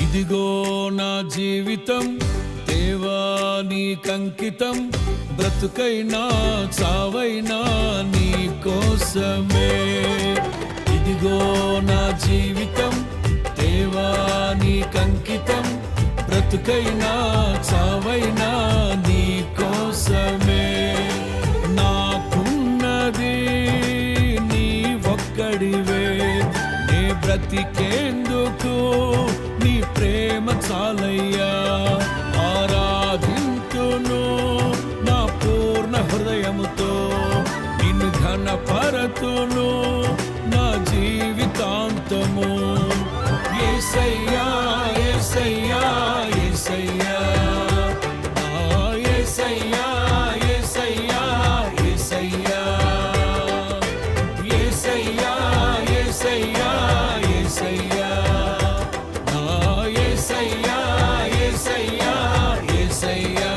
ఇదిగో నా జీవితం దేవా నీకంకితం, బ్రతుకైనా చావైనా నీ కోసమే. ఇదిగో నా జీవితం దేవా నీకంకితం, బ్రతుకైనా చావైనా నీ కోసమే. నాకున్నది నీ ఒక్కడివే, నే బ్రతికేందుకు నీ ప్రేమ చాలయ్యా. ఆరాధింతును నా పూర్ణ హృదయముతో, నిన్ను ఘనపరతును నా జీవితాంతము. యేసయ్యా యేసయ్యా యేసయ్యా, యేసయ్యా యేసయ్యా యేసయ్యా, యేసయ్యా యేసయ్యా యేసయ్యా, యేసయ్యా యేసయ్యా యేసయ్యా.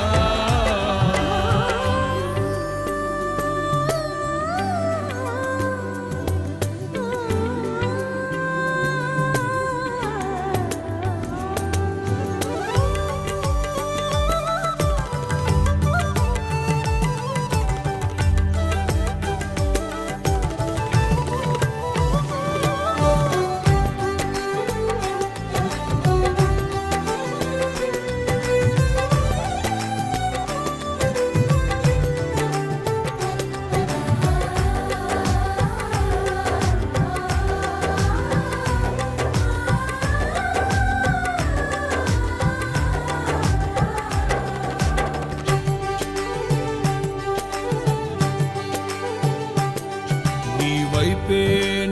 నీ వైపే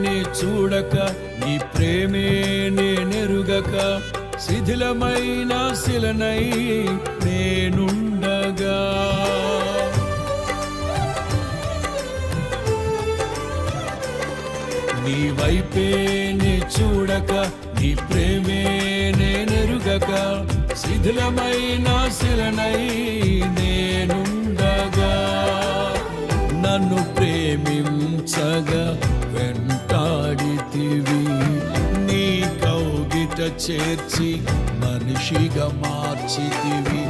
నే చూడక, నీ ప్రేమే నేనెరుగక, శిథిలమైన శిలనై నేనుండగా. నీ వైపే నే చూడక, నీ ప్రేమే నేనెరుగక, శిథిలమైన శిలనై నేనుండగా. నన్ను ప్రేమించగా వెంటాడితివి, నీ కౌగిట చేర్చి మనిషిగా మార్చితివి.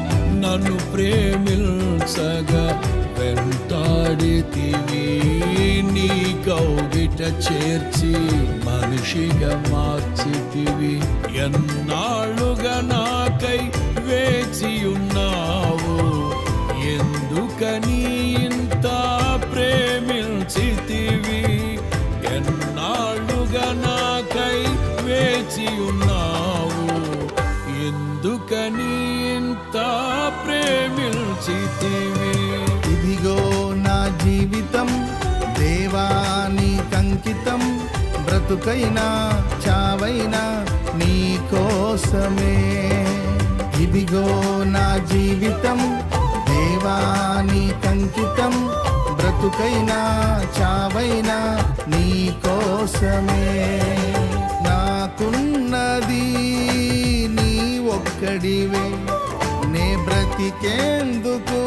నన్ను ప్రేమించగా వెంటాడితివి, నీ కౌగిట చేర్చి మనిషిగా మార్చితివి. ఎన్నాళ్ళుగా నాకై వేచియున్నావు, ఎందుకని ఇంత ప్రేమించితివి. ఎన్నాళ్ళుగా నాకై వేచియున్నావు, ఎందుకని ఇంత ప్రేమించితివి. ఇదిగో నా జీవితం దేవా నీకంకితం, బ్రతుకైనా చావైనా నీ కోసమే. ఇదిగో నా జీవితం దేవా నీకంకితం, బ్రతుకైనా చావైనా నీ కోసమే. నాకున్నది నీ ఒక్కడివే, నే బ్రతికేందుకు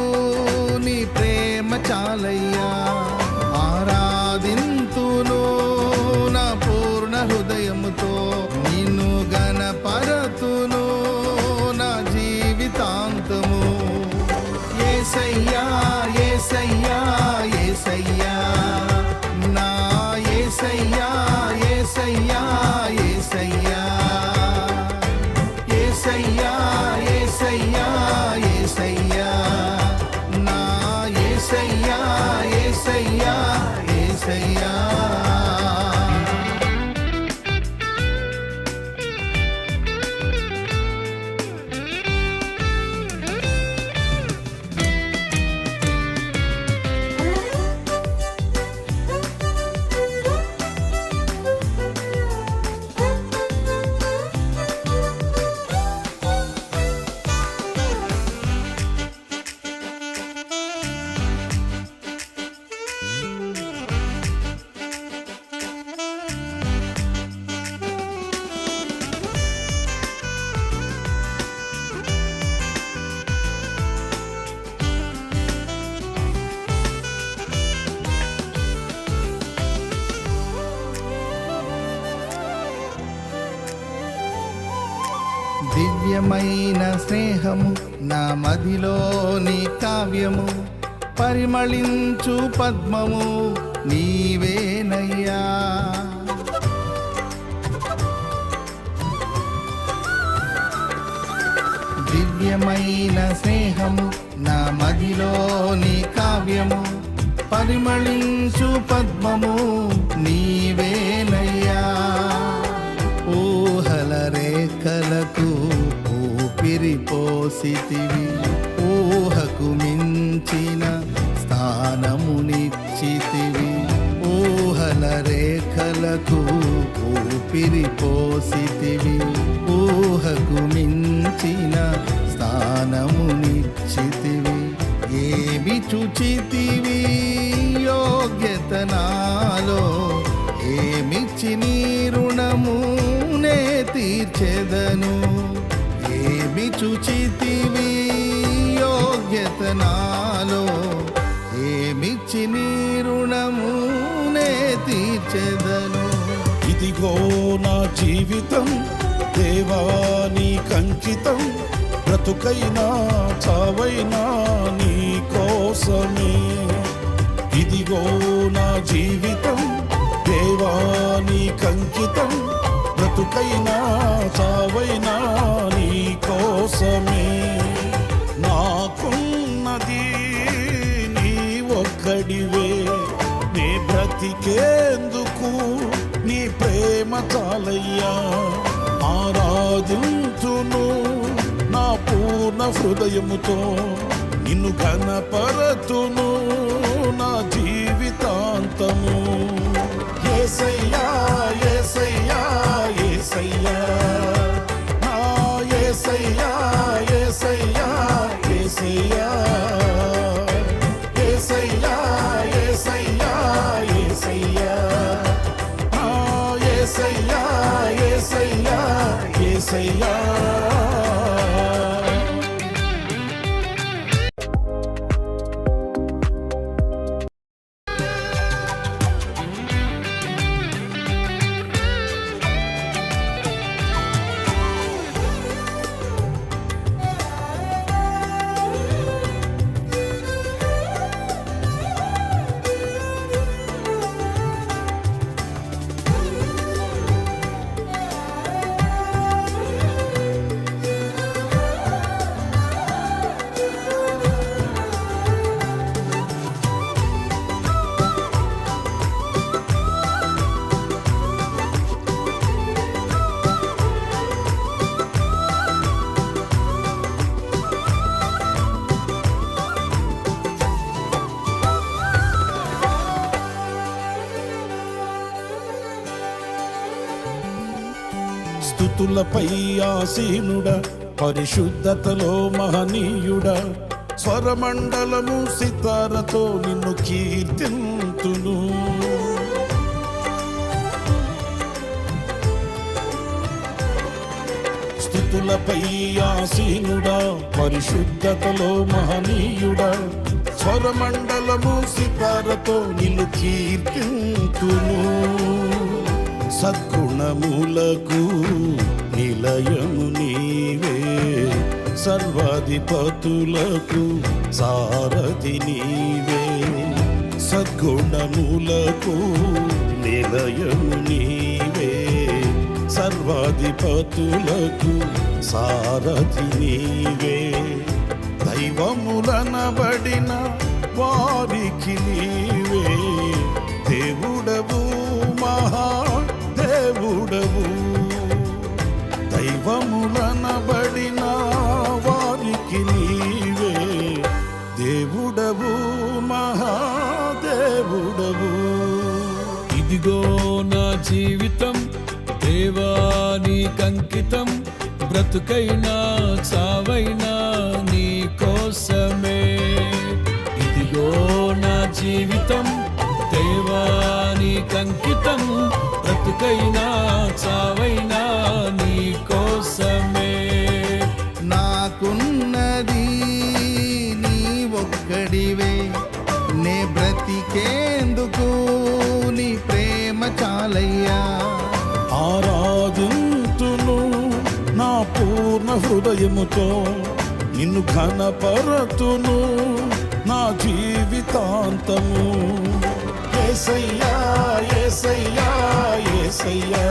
నీ ప్రేమ చాలయ్యా. ఆరాధింతును నా పూర్ణ హృదయముతో, నిన్ను ఘనపరతును నా జీవితాంతము. యేసయ్యా యేసయ్యా యేసయ్యా, నా యేసయ్యా యేసయ్యా యేసయ్యా, యేసయ్యా యేసయ్యా యేసయ్యా, నా యేసయ్యా యేసయ్యా యేసయ్యా. దివ్యమైన స్నేహము నా మదిలోని కావ్యము, పరిమళించు పద్మము నీవేనయ్యా. దివ్యమైన స్నేహము నా మదిలోని కావ్యము, పరిమళించు పద్మము నీవేనయ్యా. ఊహల రేఖలకు ఊపిరి పోసితివి, ఊహకు మించిన స్థానమునిచ్చితివి. ఊహల రేఖలకు ఊపిరి పోసితివి, ఊహకు మించిన స్థానమునిచ్చితివి. ఏమి చుచితివి యోగ్యత నాలో, ఏమిచ్చి నీ రుణము నే తీర్చెదను. ఏమి చుచితివి యోగ్యత నాలో, ఏమిచ్చి నీ రుణము నే తీర్చెదను. ఇదిగో నా జీవితం దేవా నీకంకితం, బ్రతుకైనా చావైనా నీ కోసమే. ఇదిగో నా జీవితం దేవా నీకంకితం, బ్రతుకైనా చావైనా నీ కోసమే. నాకున్నది నీ ఒక్కడివే, నీ బ్రతికేందుకు నీ ప్రేమ చాలయ్యా. ఆరాధించును నా పూర్ణ హృదయముతో, నిన్ను ఘనపరతును నా జీవితాంతము. యేసయ్యా యేసయ్యా యేసయ్యా, నా యేసయ్యా యేసయ్యా యేసయ్యా, యేసయ్యా యేసయ్యా యేసయ్యా, నా యేసయ్యా యేసయ్యా యేసయ్యా. స్తుతులపై ఆసీనుడా, పరిశుద్ధతలో మహనీయుడా, స్వరమండలము సితారతో నిన్ను కీర్తింతును. స్తుతులపై ఆసీనుడా, పరిశుద్ధతలో మహనీయుడా, స్వరమండలము సితారతో నిన్ను కీర్తింతును. సద్గుణములకు నిలయము నీవే, సర్వాధిపతులకు సారథి నీవే. సద్గుణములకు నిలయము నీవే, సర్వాధిపతులకు సారథి నీవే. దైవములనబడిన వారికి నీవే దేవుడవు, మహా దేవుడవు. దైవములనబడిన వారికి నీవే దేవుడవు, మహాదేవుడవు. ఇదిగో నా జీవితం దేవా నీకంకితం, బ్రతుకైనా చావైనా నీ కోసమే. ఇదిగో నా జీవితం దేవా నీకంకితం, బ్రతుకైనా చావైనా నీ కోసమే. నాకున్నది నీ ఒక్కడివే, నే బ్రతికేందుకు నీ ప్రేమ చాలయ్యా. ఆరాధింతును నా పూర్ణ హృదయముతో నిన్ను ఘనపరతును నా జీవితాంతము. యేసయ్యా యేసయ్యా యేసయ్యా